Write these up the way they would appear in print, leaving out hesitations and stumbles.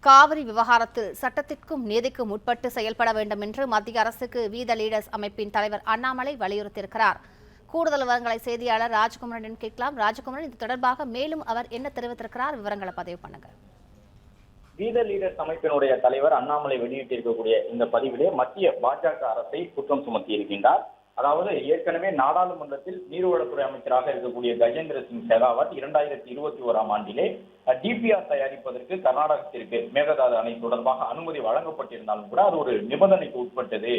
காவிரி விவகாரத்தில் சட்டத்திற்கும் நீதிக்கும் உட்பட்டு செயல்பட வேண்டும் என்று மத்திய அரசுக்கு வி த லீடர்ஸ் அமைப்பின் தலைவர் அண்ணாமலை வலியுறுத்தியிருக்கிறார். கூடுதல் விவரங்களை செய்தியாளர் ராஜகுமரனிடம் கேட்கலாம். ராஜகுமரன், இது தொடர்பாக மேலும் அவர் என்ன தெரிவித்திருக்கிறார்? விவரங்களை பதிவு பண்ணுங்க. வி த லீடர்ஸ் அமைப்பினுடைய தலைவர் அண்ணாமலை வெளியிட்டிருக்கக்கூடிய இந்த பதிவிலே மத்திய பாஜக அரசை குற்றம் சுமத்தி இருக்கின்றார். அதாவது ஏற்கனவே நாடாளுமன்றத்தில் நீர்வளத்துறை அமைச்சராக இருக்கக்கூடிய கஜேந்திர சிங் ஷெகாவத் 2021ஆம் ஆண்டிலே டிபிஆர் தயாரிப்பதற்கு கர்நாடகத்திற்கு மேகதாது அணை தொடர்பாக அனுமதி வழங்கப்பட்டிருந்தாலும் கூட அது ஒரு நிபந்தனைக்கு உட்பட்டது.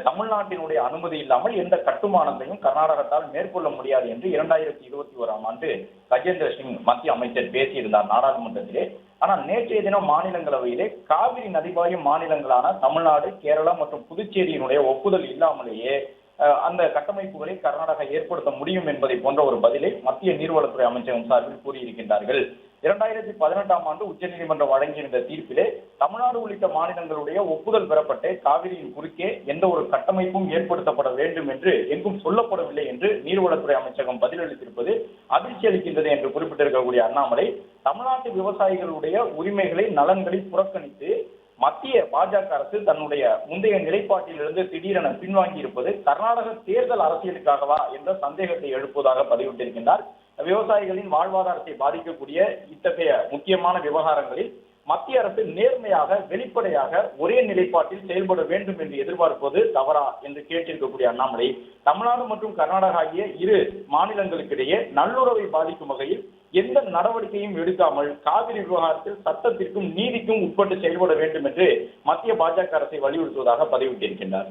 தமிழ்நாட்டினுடைய அனுமதி இல்லாமல் எந்த கட்டுமானத்தையும் கர்நாடகத்தால் மேற்கொள்ள முடியாது என்று 2021ஆம் ஆண்டு கஜேந்திர சிங் மத்திய அமைச்சர் பேசியிருந்தார் நாடாளுமன்றத்திலே. ஆனால் நேற்றைய தினம் மாநிலங்களவையிலே காவிரி நதிபாயும் மாநிலங்களான தமிழ்நாடு, கேரளா மற்றும் புதுச்சேரியினுடைய ஒப்புதல் இல்லாமலேயே அந்த கட்டமைப்புகளை கர்நாடகா ஏற்படுத்த முடியும் என்பதை போன்ற ஒரு பதிலை மத்திய நீர்வளத்துறை அமைச்சகம் சார்பில் கூறியிருக்கின்றார்கள். 2018ஆம் ஆண்டு உச்சநீதிமன்றம் வழங்கியிருந்த தீர்ப்பிலே தமிழ்நாடு உள்ளிட்ட மாநிலங்களுடைய ஒப்புதல் பெறப்பட்டு காவிரியின் குறுக்கே எந்த ஒரு கட்டமைப்பும் ஏற்படுத்தப்பட வேண்டும் என்று எங்கும் சொல்லப்படவில்லை என்று நீர்வளத்துறை அமைச்சகம் பதிலளித்திருப்பது அதிர்ச்சி அளிக்கின்றது என்று குறிப்பிட்டிருக்கக்கூடிய அண்ணாமலை, தமிழ்நாட்டு விவசாயிகளுடைய உரிமைகளை நலன்களை புறக்கணித்து மத்திய பாஜக அரசு தன்னுடைய முந்தைய நிலைப்பாட்டிலிருந்து திடீரென பின்வாங்கி இருப்பது கர்நாடக தேர்தல் அரசியலுக்காகவா என்ற சந்தேகத்தை எழுப்புவதாக பதிவிட்டிருக்கின்றார். விவசாயிகளின் வாழ்வாதாரத்தை பாதிக்கக்கூடிய இத்தகைய முக்கியமான விவகாரங்களில் மத்திய அரசு நேர்மையாக, வெளிப்படையாக ஒரே நிலைப்பாட்டில் செயல்பட வேண்டும் என்று எதிர்பார்ப்பது தவறா என்று கேட்டிருக்கக்கூடிய அண்ணாமலை, தமிழ்நாடு மற்றும் கர்நாடகா ஆகிய இரு மாநிலங்களுக்கிடையே நல்லுறவை பாதிக்கும் வகையில் எந்த நடவடிக்கையும் எடுக்காமல் காவிரி விவகாரத்தில் சட்டத்திற்கும் நீதிக்கும் உட்பட்டு செயல்பட வேண்டும் என்று மத்திய பாஜக அரசை வலியுறுத்துவதாக பதிவிட்டிருக்கின்றார்.